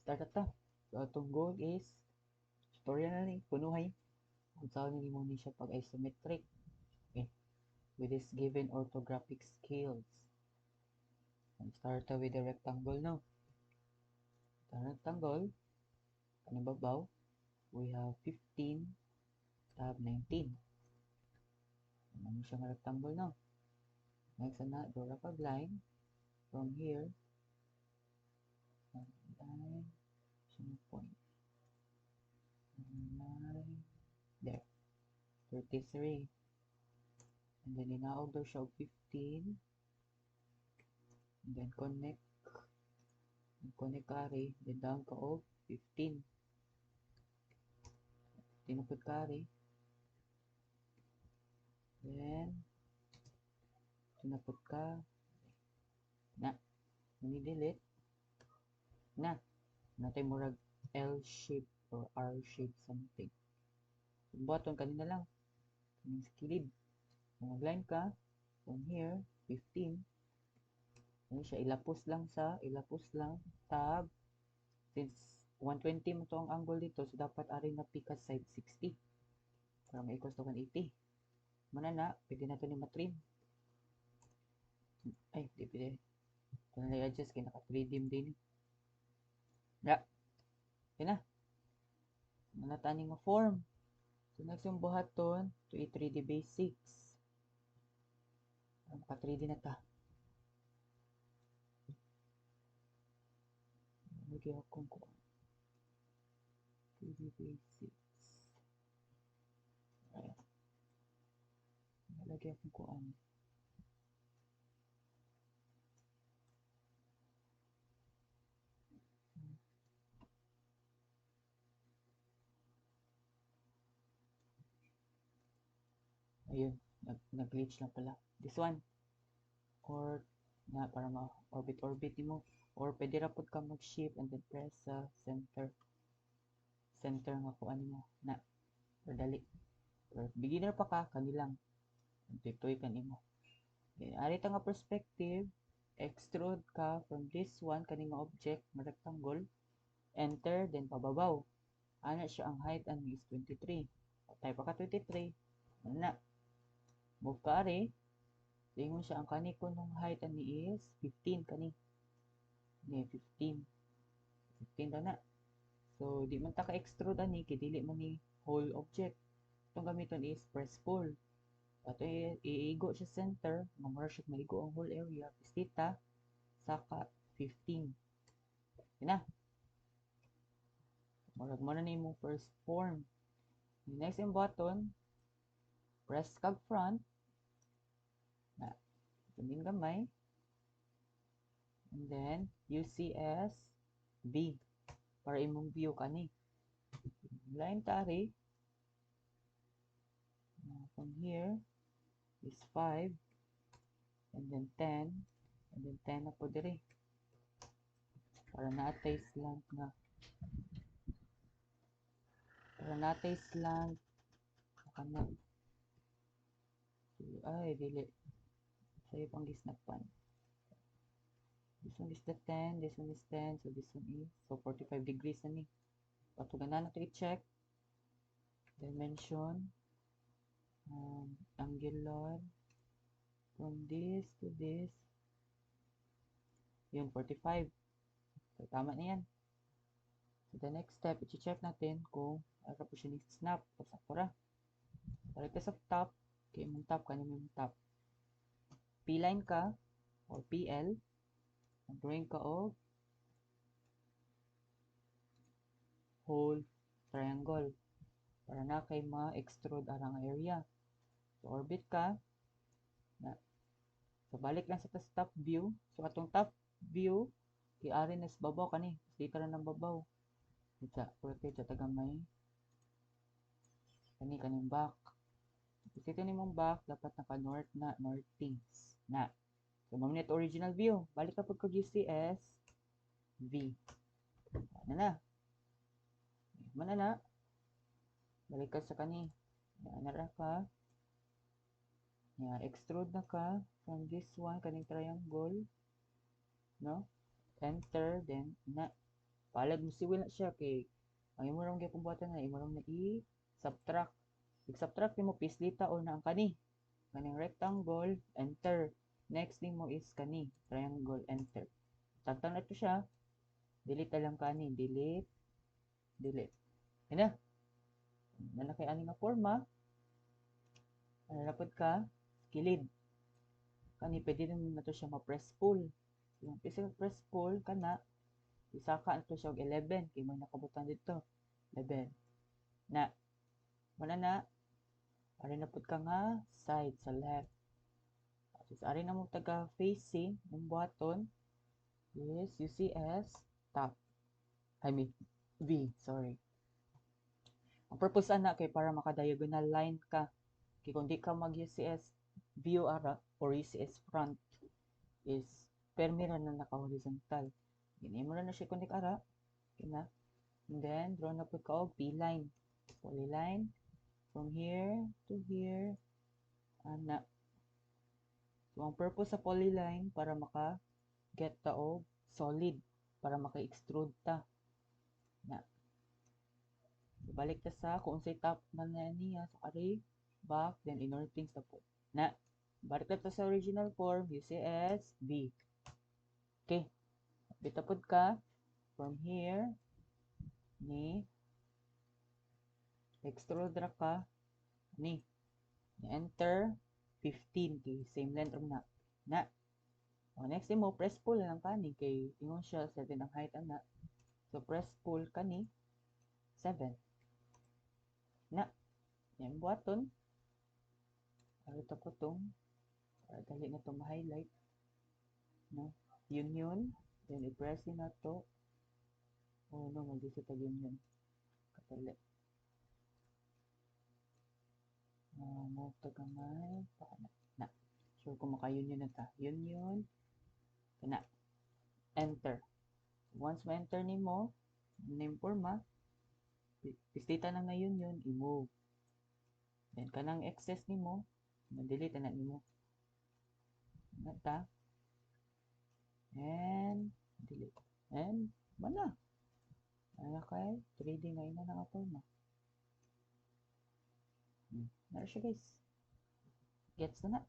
start na ta. So, atong goal is, tutorial na ni, punuhay. Kung saan ni mo ni siya pag isometric. Okay. With this given orthographic scales. And start with the rectangle now. The rectangle, kanang babaw, we have 15, tab 19. Ano siya nga rectangle now. Next na, draw a line from here. Line, point. Line, there. 33. And then inaog daw siya 15. And then connect carry, then down ka og 15. Tinupod carry. Then tinupod ka. Na. Muni delete. Na. Natay murag L shape or R shape something. Button kanina lang. Kaning sa kilid. Mag-line ka from here 15. Ano siya, ilapos lang tab. Since 120 mo to ang angle dito, so dapat ari na pika side 60 para ma-equals to 180. Manana, pwede na ito ni matrim. Ay, di pwede. Ito na i-adjust kaya naka-3D din. Ya. Yan na. Manatani nga form. So next yung buhaton to i-3D basics. Maka-3D na ta. Lagi akong kuha. 3D basics. Ayan. Lagi akong kuha. Ayun. Nag-glitch lang pala. This one. Or na para ma-orbit mo. Or pwede rapod ka mag-shift and then press sa center. Center nga po ano mo. Na. Or dali. Or beginner pa ka, kanilang. Tutoy ka nimo. Okay. Arita nga perspective. Extrude ka from this one, kaning object, na rectangle. Enter, then pababaw. Ano siya ang height and is 23. Type pa ka 23. Ano na. Move ka ari. Tingnan siya ang kani ko nung height and is 15 kani. Ni 15. 15 na na. So di man ta ka extrude ani kay dili man ni whole object. Itong gamiton is press pull. Ato iigo siya center, mamara siya maigo ang whole area. Pistita saka 15. Yan na. Marag mo na ni mo first form. Next yung button, press kag front. Na. Tuming gamay. And then, UCS V. Para imong view kani. Line tari. From here is 5. And then 10. And then 10 na po diri. Para natay slant nga. Para natay slant. Kana. Ay, dili. Sa'yo pang gisnapan. This one is the 10, this one is 10, so this one is, so 45 degrees na ni. Patugan na natin i-check. Dimension. Angular. From this to this. Yun, 45. So, tama na yan. So, the next step, i-check natin kung ara po siya ni-snap. O sakura. Para ito sa top, kaya mong top, kanina mong top. P-line ka, or PL. Drawing ka o whole triangle para na kay ma-extrude arang area. So, orbit ka. Na. So, balik lang sa top view. So, atong top view, i-ari na sa babaw ka ni. Dito na ng babaw. Dito, rotate sa tagamay. Kaning back. Dito ni mong back, dapat naka-north na, northeast na. So, maminit original view. Balik ka pagka UCS V. Ano na? Mana na? Balik ka sa kani. Yan na ka. Yan, extrude na ka from this one, kaning triangle. No? Enter, then na. Palad mo siwil na siya kay ang imo ram gyapon buhatan na imo ram na i-subtract. I-subtract nimo pislita or na ang kaning rectangle, enter. Next nimo is kani triangle, enter. Tagtang na to siya. Delete na lang kani, delete, delete. Ina. Na kay ani nga forma. Rapod ka, kilid. Kani pwede din na to siya ma-press pull. Yung physical press pull kana isaka na to siya og 11 kay may nakabutan dito. 11. Na. Wala na. Ari na pud ka nga side sa left. Tapos ari na mo taga facing ng buhaton is you see as top. I mean V, sorry. Ang purpose ana kay para maka-diagonal line ka. Kay kung di ka mag-UCS view ara or UCS front is permi ra na naka-horizontal. Gini mo na siya kunik ara. Kina. And then draw na pud ka og P-line. Polyline from here to here. Ana. So ang purpose sa polyline para maka-get ta og solid para maka-extrude ta. Na. So, balik ta sa kung unsay top man na niya sa kari back then inner things ta po. Na. Balik ta sa original form UCS B. Okay. Bitapod ka from here ni extrude ra ka ni enter 15 kay same length na. Na. O next mo press pull lang kani kay ingon siya 7 ang height ana. So press pull kani 7. Na. Yan buhaton. Ari ta po tong para dali na to ma-highlight. No? Union. Then i-press din na to. Oh no, mag-isip pa union. Katali. Move to kamay. Na. Sure kung maka-union na ta. Union. Na. Enter. Once ma-enter ni mo, name forma, pistita na ngayon yun, i-move. Then, kanang excess ni mo, ma-delete na ni mo. Nata. And, delete. And, mana. Ano kay? 3D ngayon na naka-forma. Nara siya guys. Gets na na.